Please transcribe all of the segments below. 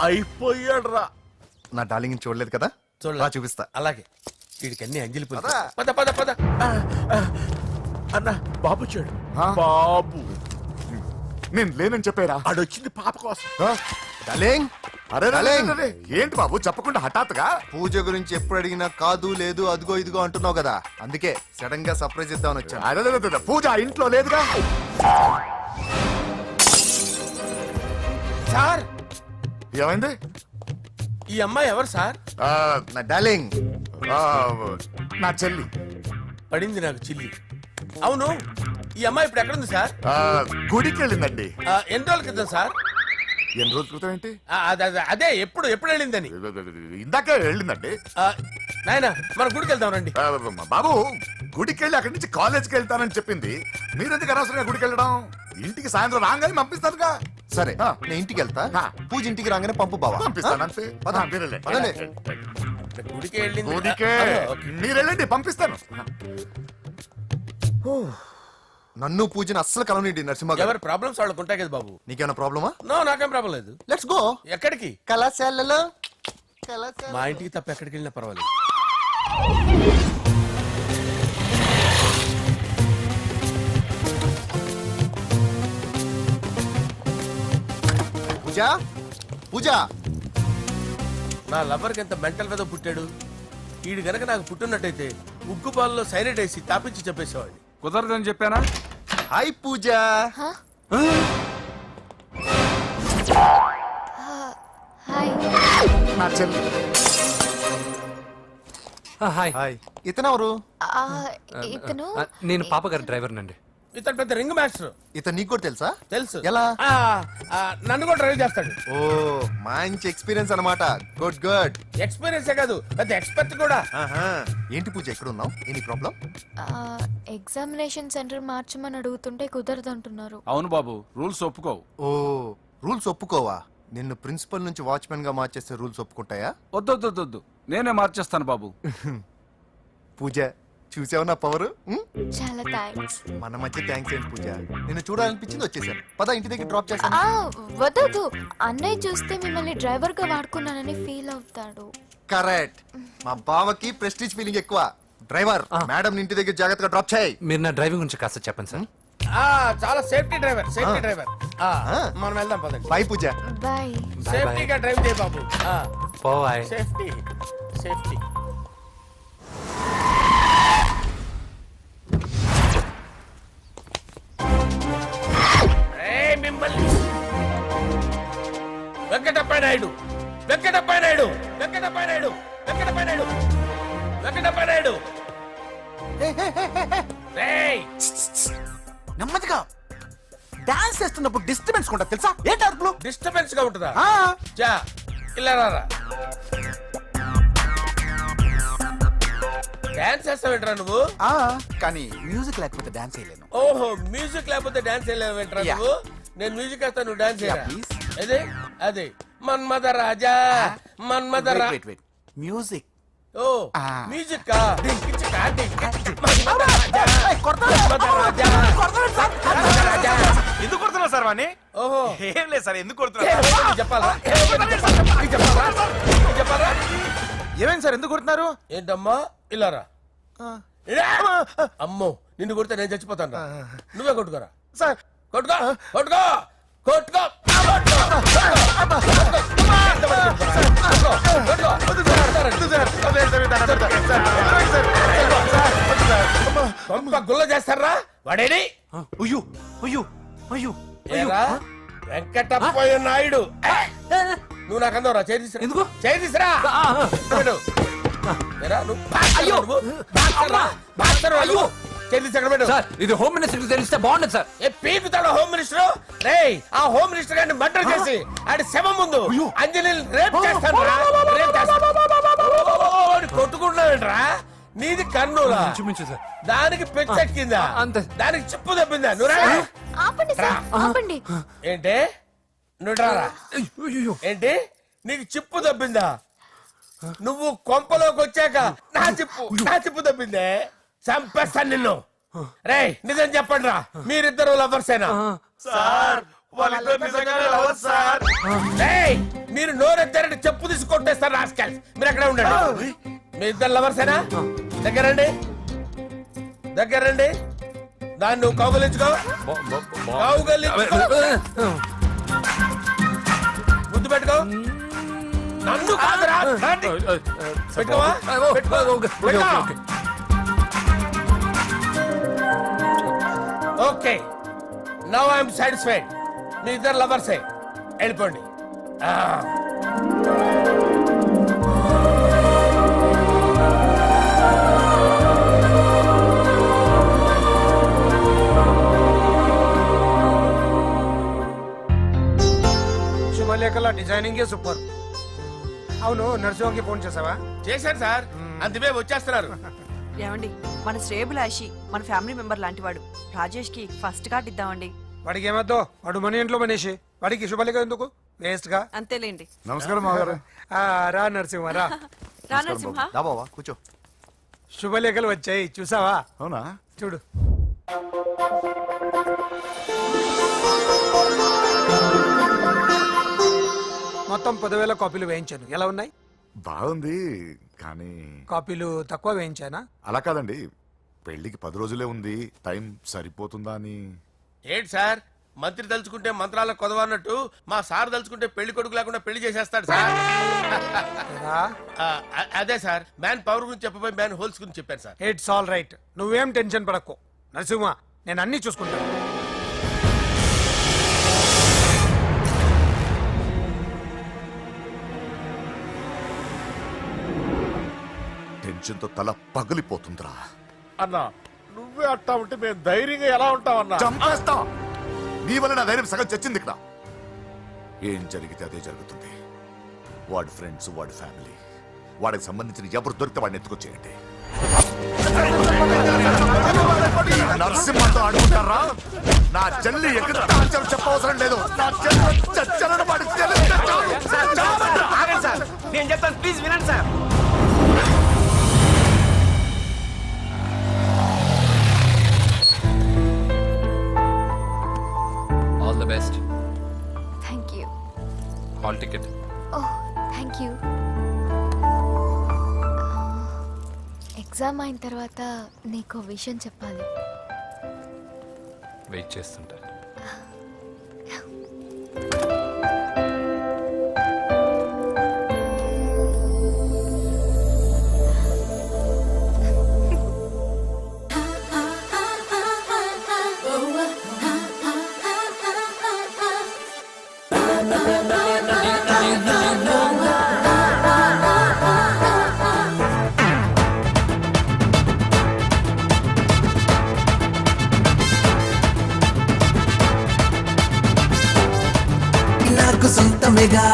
అయిపోయాడు రా. నా డార్లింగ్ చూడలేదు కదా, చూడలే. చూపిస్తా. అలాగే వీడికి అన్ని అంజలి పద పద పద పద. అన్న బాబు వచ్చాడు. బాబు నేను లేనని చెప్పారా? ఆడొచ్చింది పాప కోసం. డార్లింగ్, అరే డార్లింగ్. ఏంటి బాబు చెప్పకుండా హఠాత్తుగా? పూజ గురించి ఎప్పుడు అడిగినా కాదు లేదు అదిగో ఇదిగో అంటున్నావు కదా, అందుకే సడన్ గా సర్ప్రైజ్ ఇద్దామని వచ్చాను. అరే పూజ ఇంట్లో లేదుగా. సార్ ఏమైంది? ఈ అమ్మాయి ఎవరు సార్? నా డార్లింగ్, ఆ, నా చెల్లి. పడింది నాకు చిల్లి. అవును, ఈ అమ్మాయి ఇప్పుడు ఎక్కడుంది సార్? గుడికి వెళ్ళిందండి. ఎన్ని రోజుల క్రితం సార్? ఎన్ని రోజుల క్రితం ఏంటి? అదే ఎప్పుడు ఎప్పుడు వెళ్ళిందని. ఇందాకే వెళ్ళిందండి. నాయన మన గుడికి వెళ్దాం రండి. బాబు గుడికి వెళ్ళి అక్కడి నుంచి కాలేజ్కి వెళ్తానని చెప్పింది. మీరెందుకు అనవసరంగా గుడికి వెళ్ళడం? ఇంటికి సాయంత్రం రాగానే పంపిస్తారుగా. సరే నేను ఇంటికి వెళ్తా, పూజ ఇంటికి రాగానే పంపు బావా. పంపిస్తాను అంతే. గుడికి వెళ్ళింది. గుడికే మీరు వెళ్ళండి, పంపిస్తాను. నన్ను పూజని అస్సలు కలవనిండి నరసింహ గారు. ఎవరి ప్రాబ్లమ్స్ వాళ్ళకు ఉంటాయి కదా బాబు. నీకేమైనా ప్రాబ్లమా? నో, నాకేం ప్రాబ్లం లేదు. Let's go. ఎక్కడికి? కళాశాలలో. మా ఇంటికి తప్ప ఎక్కడికి వెళ్ళినా పర్వాలేదు. పూజ, పూజ. నా లవర్కి ఎంత మెంటల్ వెదో పుట్టాడు. వీడు గనక నాకు పుట్టినట్టయితే ఉగ్గు పాలలో సైనైడ్ వేసి తాపించి చెప్పేసేవాడిని. కుదరదని చెప్పానా? హాయ్ పూజ. నా చెల్లి. హాయ్. ఇతనెవరు? ఇతను నేను పాప గారి డ్రైవర్ నండి. ఇతను పెద్ద రింగ్ మాస్టర్. ఇతను నీకు కూడా తెలుసా? తెలుసు. ఎలా? నన్ను కూడా డ్రైవ్ చేస్తాడు. ఓ మంచి ఎక్స్పీరియన్స్ అన్నమాట. Good good. ఎక్స్పీరియన్సే కాదు, పెద్ద ఎక్స్పర్ట్ కూడా. ఏంటి పూజ ఎక్కడ ఉన్నావు? Any problem? ఎగ్జామినేషన్ సెంటర్ మార్చమని అడుగుతుంటే కుదరదంటున్నారు. అవును బాబు, రూల్స్ ఒప్పుకోవు. ఓ రూల్స్ ఒప్పుకోవా? నిన్ను ప్రిన్సిపల్ నుంచి వాచ్మెన్ గా మార్చేస్తే రూల్స్ ఒప్పుకుంటాయా? వద్దొద్దొద్దు, నేనే మార్చేస్తాను బాబు. పూజ చూసావు నా పవర్? చాలా థ్యాంక్స్. మన మధ్య థ్యాంక్స్ ఏంటి పూజ, నిన్ను చూడాలనిపించింది వచ్చేసాను. పద ఇంటి దగ్గర డ్రాప్ చేస్తాను. వద్దు, అన్నయ్య చూస్తే మిమ్మల్ని డ్రైవర్ గా వాడుకున్నానని ఫీల్ అవుతాడు. కరెక్ట్. మా బావకి ప్రెస్టీజ్ ఫీలింగ్ ఎక్కువ. డ్రైవర్, మేడం ఇంటి దగ్గర జాగ్రత్తగా డ్రాప్ చేయి. మీరు నా డ్రైవింగ్ గురించి కాస్త చెప్పండి సార్. చాలా సేఫ్టీ డ్రైవర్, సేఫ్టీ డ్రైవర్. మనం వెళ్దాం పదండి. బై పూజ. బాయ్. సేఫ్టీగా డ్రైవ్ చేయ బాబు. పోవాయ్. Safety safety. మిమ్మల్ని వెంకటప్ప నాయుడు, వెంకటప్ప నాయుడు, వెంకటప్ప నాయుడు, వెంకటప్ప నాయుడు, వెంకటప్ప నాయుడు. నెమ్మదిగా డాన్స్ చేస్తున్నప్పుడు డిస్టర్బెన్స్ కూడా తెలుసా? ఏంటి అరుపులు? డిస్టర్బెన్స్ గా ఉంటుందా? చా ఇలా రారా. డాన్స్ చేస్తావేంట్రా నువ్వు? కానీ మ్యూజిక్ లేకపోతే డాన్స్ చేయలేను. ఓహో, మ్యూజిక్ లేకపోతే డాన్స్ చేయలేవేంట్రా నువ్వు? నేను మ్యూజిక్ వేస్తాను, నువ్వు డాన్స్ చేయరా. అదే అదే మన్మద రాజా, మన్మద మ్యూజిక్. ఓ మ్యూజిక్ ఎందుకు కొడుతున్నా సార్ వాణ్ణి? ఓహో ఏం లేదు సార్, ఎందుకు కొడుతున్నా చెప్పాలా? చెప్పాలా? ఏమైంది సార్, ఎందుకు కొడుతున్నారు? ఏంటమ్మా ఇలారా. అమ్మో, నిన్ను కొడితే నేను చచ్చిపోతాను. నువ్వే కొట్టుకోరా సార్. కొట్టుకో కొట్టుకో కొట్టుకో. గుల్ల చేస్తారా వాడేని? అయ్యో అయ్యో అయ్యో వెంకటప్ప నాయుడు, నువ్వు నాకు అందరా చేతిరా. ఎందుకు చేతిరా? ఇది హోమ్ మినిస్టర్ తెలిస్తే బాగుండదు సార్. పీకుతాడు హోమ్ మినిస్టర్. రే ఆ హోమ్ మినిస్టర్ గారిని మర్డర్ చేసి ఆడి శవం ముందు అంజలి రేప్ చేస్తాను. కొట్టుకుంటున్నావేంట్రా? నీది కన్నులా? దానికి పెచ్చెక్కిందా? దానికి చిప్పు తప్పిందా? ఆపండి. ఏంటి నువ్వు రారా? ఏంటి నీకు చిప్పు తప్పిందా? నువ్వు కొంపలోకి వచ్చాక నా చిప్పు తప్పిందే. చంపేస్తాను నిన్ను. రేయ్ నిజం చెప్పండి రా, మీరిద్దరు లవర్సేనా? సార్ వాళ్ళిద్దరు నిజంగానే లవర్స్ సార్. ఏయ్, మీరు నోరెత్తారంటే చెప్పు తీసి కొట్టేస్తారు రాస్కల్స్. మీరు ఎక్కడ ఉండండి. మీ ఇద్దరు లవర్సేనా? దగ్గరండి, దగ్గరండి. దాన్ని నువ్వు కౌగలించుకో, కౌగలించుకో. ముద్దు పెట్టుకో. నన్ను కాదురా, రండి. పెట్టుకోవా? పెట్టుకో. Okay, now I'm satisfied. మీ ఇద్దరు లవర్సే, వెళ్ళిపోండి. శుభలేఖల డిజైనింగ్ సూపర్. అవును, నర్సింహకి ఫోన్ చేసావా? చేశాను సార్, అందుకే వచ్చేస్తున్నారు. ఏమండి, మన శ్రేయబులాషి మన ఫ్యామిలీ మెంబర్ లాంటి వాడు. రాజేష్ కి ఫస్ట్ కార్డ్ ఇద్దామండి. వాడికి ఏమద్దో, వాడు మన ఇంట్లో మనిషి, వాడికి శుభలేఖ ఎందుకు వేస్ట్ గా. అంతేలేండి. నమస్కారం మామగారు. రా నరసింహ రా. రా నరసింహ. దా బావా కూర్చో. శుభలేఖలు వచ్చాయి, చూసావా? అవునా? చూడు. మొత్తం 10,000 కాపీలు వేయించాను. ఎలా ఉన్నాయి? బాగుంది, కానీ కాపీలు తక్కువ వేయించానా? అలా కాదండి, పెళ్లికి 10 రోజులే ఉంది, టైం సరిపోతుందా అని. ఏంటి సార్, మంత్రి తలుచుకుంటే మంత్రాలకు కొదవన్నట్టు మా సార్ తలుచుకుంటే పెళ్లి కొడుకు లేకుండా పెళ్లి చేసేస్తాడు సార్. రా. అదే సార్, మ్యాన్ పవర్ గురించి చెప్పబోయి మ్యాన్ హోల్స్ గురించి చెప్పారు సార్. ఇట్స్ ఆల్ రైట్, నువ్వేం టెన్షన్ పడకు నరసింహ, నేను అన్ని చూసుకుంటాను. టెన్షన్ తో తల పగిలిపోతుందిరా. అన్నా, నువ్వే అట్టా ఉంటే మేము ధైర్యంగా ఎలా ఉంటామన్నా? చంపేస్తా. నీ వల్ల నా ధైర్యం సగం చచ్చింది ఇక్కడ. ఏం జరిగితే అదే జరుగుతుంది. వాడి ఫ్రెండ్స్, వాడి ఫ్యామిలీ, వాడికి సంబంధించిన ఎవరు దొరికితే వాడిని ఎత్తుకొచ్చేయండి. నరసింహతో ఆడుకుంటారా? నా చెల్లి ఎక్కడ చెప్పవసరం లేదు. నా చెల్లి చచ్చలను వాడి నేను చెప్తాను, ప్లీజ్ వినండి sir. All the best. Thank you. Hall ticket. Oh, thank you. Exam అయిన తర్వాత నీకు విషయం చెప్పాలి. వెయిట్ చేస్తుంటా. నాకు సొంతమేగా.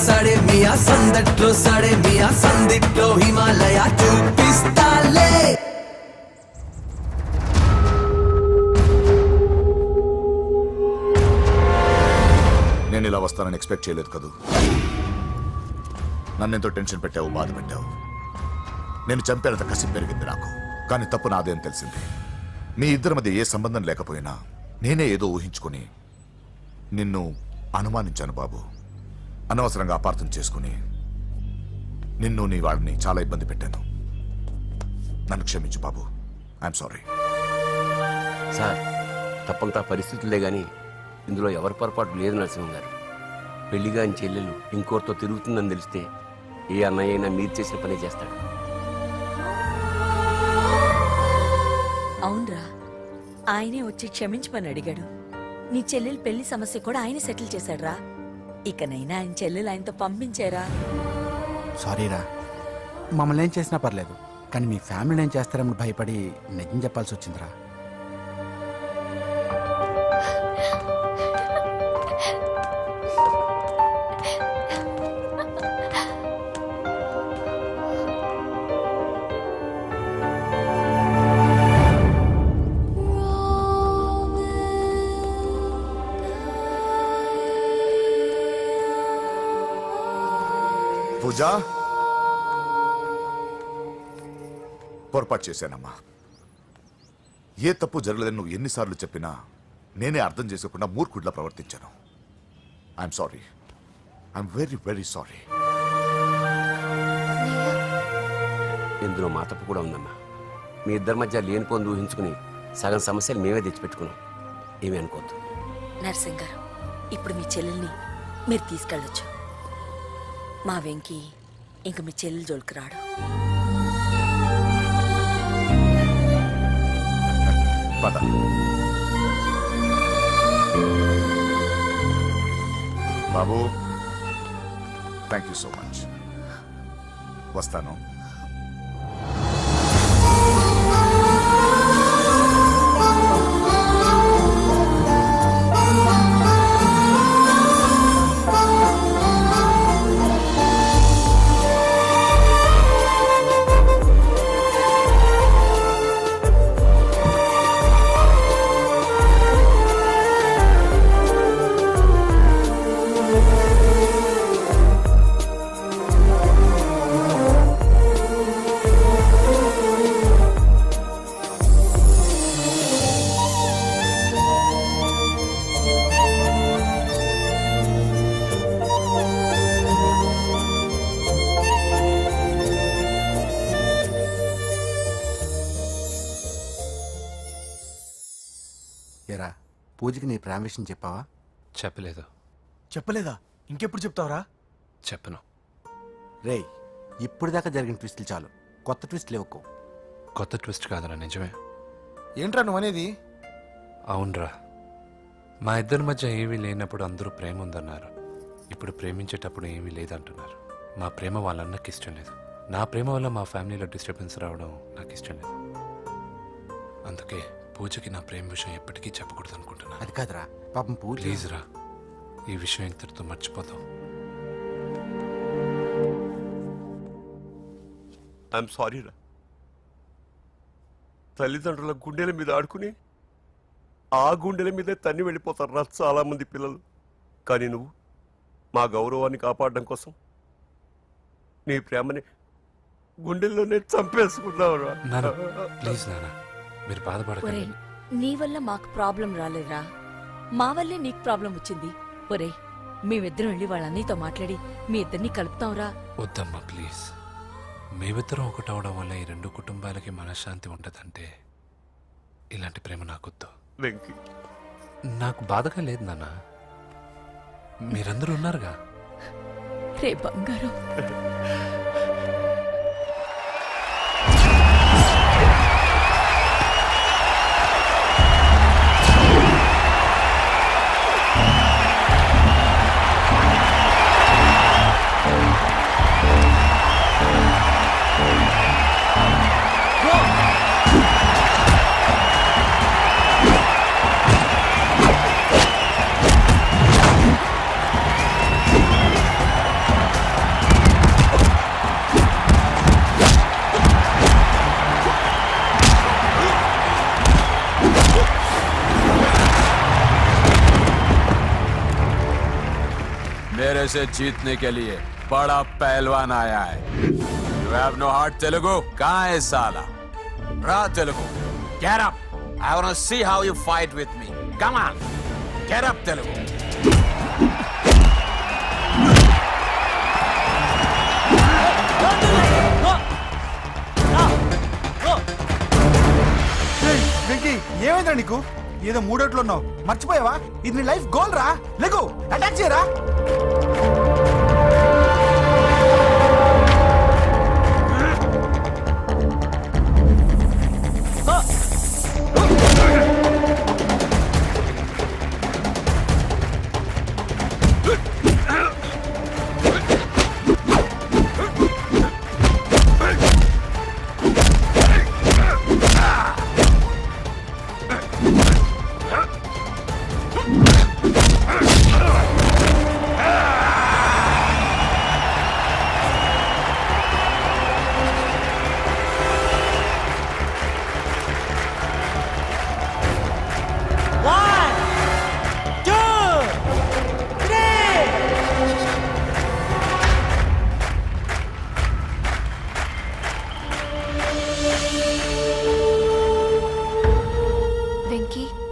సడే మియా సందట్లో, సడే మియా సందిట్లో హిమాలయ చూపిస్తాలే. నేను ఇలా వస్తానని ఎక్స్పెక్ట్ చేయలేదు కదూ. నన్నెంతో టెన్షన్ పెట్టావు, బాధ పెట్టావు. నేను చంపేంత కసి పెరిగింది నాకు. కానీ తప్పు నాదేం తెలిసింది. మీ ఇద్దరి మధ్య ఏ సంబంధం లేకపోయినా నేనే ఏదో ఊహించుకుని నిన్ను అనుమానించాను బాబు. అనవసరంగా అపార్థం చేసుకుని నిన్ను, నీ వాళ్ళని చాలా ఇబ్బంది పెట్టాను. నన్ను క్షమించు బాబు. I'm sorry. సార్, తప్పంతా పరిస్థితులే గాని ఇందులో ఎవరి పొరపాటు లేదు నరసింహ గారు. పెళ్లిగా ఆయన చెల్లెలు ఇంకోరితో తిరుగుతుందని తెలిస్తే ఏ అన్నయ్య అయినా మీరు చేసిన పనే చేస్తాడు. అవునరా, ఆయనే వచ్చి క్షమించమని అడిగాడు. నీ చెల్లెలు పెళ్లి సమస్య కూడా ఆయన సెటిల్ చేశాడురా. ఇకనైనా ఆయన చెల్లెలు ఆయనతో పంపించారా? సారీరా, మమ్మల్ని ఏం చేసినా పర్లేదు, కానీ మీ ఫ్యామిలీని ఏం చేస్తారని భయపడి నిజం చెప్పాల్సి వచ్చిందిరా. పూజా, పొరపాటు చేశానమ్మా. ఏ తప్పు జరగలేదని నువ్వు ఎన్నిసార్లు చెప్పినా నేనే అర్థం చేసుకోకుండా మూర్ఖుడిలా ప్రవర్తించాను. I'm sorry. I'm very very sorry. ఇందులో మా తప్పు కూడా ఉందమ్మా. మీ ఇద్దరి మధ్య లేనిపోని ఊహించుకుని సగం సమస్యలు మేమే తెచ్చిపెట్టుకున్నాం. ఏమీ అనుకోవద్దు. నర్సింగ్ గారు, ఇప్పుడు మీ చెల్లెల్ని మీరు తీసుకెళ్ళొచ్చు. మా వెంకీ ఇంక మీ చెల్లెలు జోలికి రాడు. పద. బాబు, థ్యాంక్ యూ సో మచ్. వస్తాను. ఏరా, పూజకి నీ ప్రేమ విషయం చెప్పావా? చెప్పలేదు. చెప్పలేదా? ఇంకెప్పుడు చెప్తావరా? చెప్పను. రేయ్, ఇప్పుడు దాకా జరిగిన ట్విస్టులు చాలు, కొత్త ట్విస్ట్ లేవుకో. కొత్త ట్విస్ట్ కాదురా, నిజమే. ఏంట్రా నువ్వు అనేది? అవునరా, మా ఇద్దరి మధ్య ఏమీ లేనప్పుడు అందరూ ప్రేమ ఉందన్నారు. ఇప్పుడు ప్రేమించేటప్పుడు ఏమీ లేదంటున్నారు. మా ప్రేమ వాళ్ళన్నకి ఇష్టం లేదు. నా ప్రేమ వల్ల మా ఫ్యామిలీలో డిస్టర్బెన్స్ రావడం నాకు ఇష్టం లేదు. అందుకే పూజకి నా ప్రేమ విషయం ఎప్పటికీ చెప్పకూడదు అనుకుంటున్నా. అది కాదురా, పాపం పూజ. ప్లీజ్ రా, ఈ విషయం ఇంతటితో మర్చిపోతాం. ఐఎమ్ సారీ రా. తల్లిదండ్రుల గుండెల మీద ఆడుకుని ఆ గుండెల మీదే తన్ని వెళ్ళిపోతారు రా చాలా మంది పిల్లలు. కానీ నువ్వు మా గౌరవాన్ని కాపాడడం కోసం నీ ప్రేమని గుండెల్లోనే చంపేసుకున్నావురా. నాన్న, ప్లీజ్ నాన్న, మీరు బాధపడకండి. ఒరేయ్, నీ వల్ల మాకు ప్రాబ్లం రాలేదురా, మా వల్లే నీకు ప్రాబ్లం వచ్చింది. ఒరేయ్, మేమిద్దరం వెళ్ళి వాళ్ళ అన్నయ్యతో మాట్లాడి మీ ఇద్దరిని కలుపుతాంరా. వద్దమ్మా, ప్లీజ్. మేమిద్దరం ఒకటవడం వల్ల ఈ రెండు కుటుంబాలకి మనశ్శాంతి ఉంటదంటే ఇలాంటి ప్రేమ నాకొద్దు. వెంకీ, నాకు బాధగా లేదు నాన్న, మీరందరూ ఉన్నారుగా. రే బంగారం. मेरे से जीतने के लिए बड़ा पहलवान आया है. You have no heart, Telugu? कहाँ है साला? Ra Telugu, get up. I wanna see how you fight with me. Come on, get up, Telugu. Venky, ఏమైందిరా నీకు? ఏదో మూడోట్లో ఉన్నావు, మర్చిపోయావా? ఇది నీ లైఫ్ గోల్ రా. లెగు, అటాక్ చేయరా.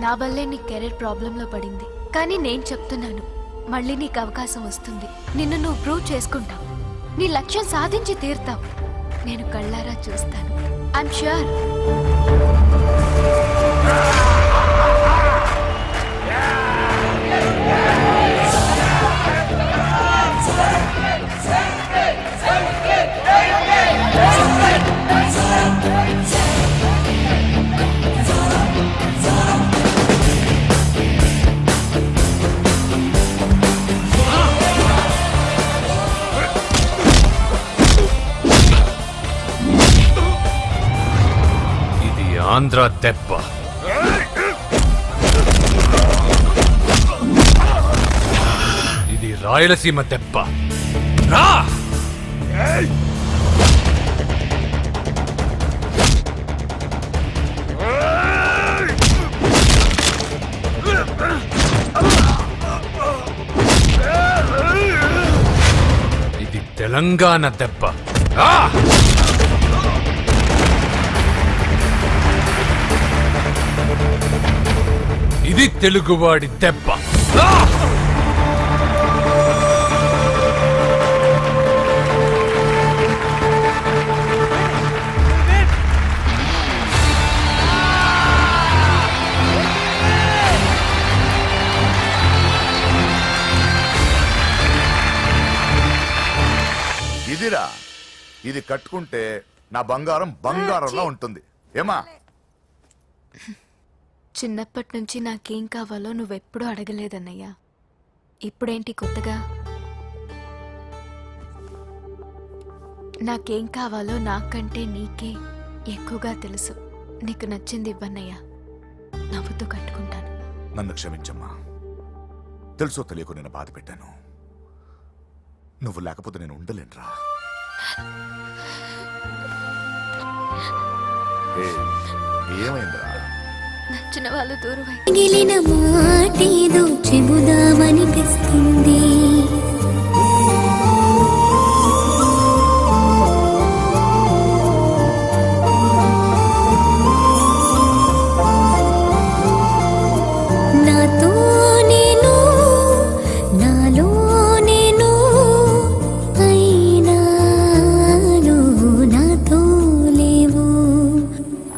నా వల్లే నీ కెరీర్ ప్రాబ్లంలో పడింది. కానీ నేను చెప్తున్నాను, మళ్ళీ నీకు అవకాశం వస్తుంది. నిన్ను నువ్వు ప్రూవ్ చేసుకుంటావు. నీ లక్ష్యం సాధించి తీరుతావు. నేను కళ్ళారా చూస్తాను. I'm sure. ఇది ఆంధ్ర దెబ్బ. ఇది రాయలసీమ దెబ్బ. రా! ఇది తెలంగాణ దెబ్బ. రా! ఇది తెలుగువాడి దెబ్బ. రా! ఇదిరా, ఇది కట్టుకుంటే నా బంగారం బంగారంలో ఉంటుంది. ఏమా? చిన్నప్పటి నుంచి నాకేం కావాలో నువ్వెప్పుడూ అడగలేదన్నయ్య. ఇప్పుడేంటి కొత్తగా? నాకేం కావాలో నాకంటే నీకే ఎక్కువగా తెలుసు. నీకు నచ్చింది ఇవ్వన్నయ్యా, నవ్వుతూ కట్టుకుంటాను. నన్ను క్షమించమ్మా. తెలుసో తెలియకు నేను బాధ పెట్టాను. నువ్వు లేకపోతే నేను ఉండలేనురా. ఏమైందిరా? నచ్చిన వాళ్ళు దూరం మిగిలిన మాటేదో చెబుదామనిపిస్తుంది.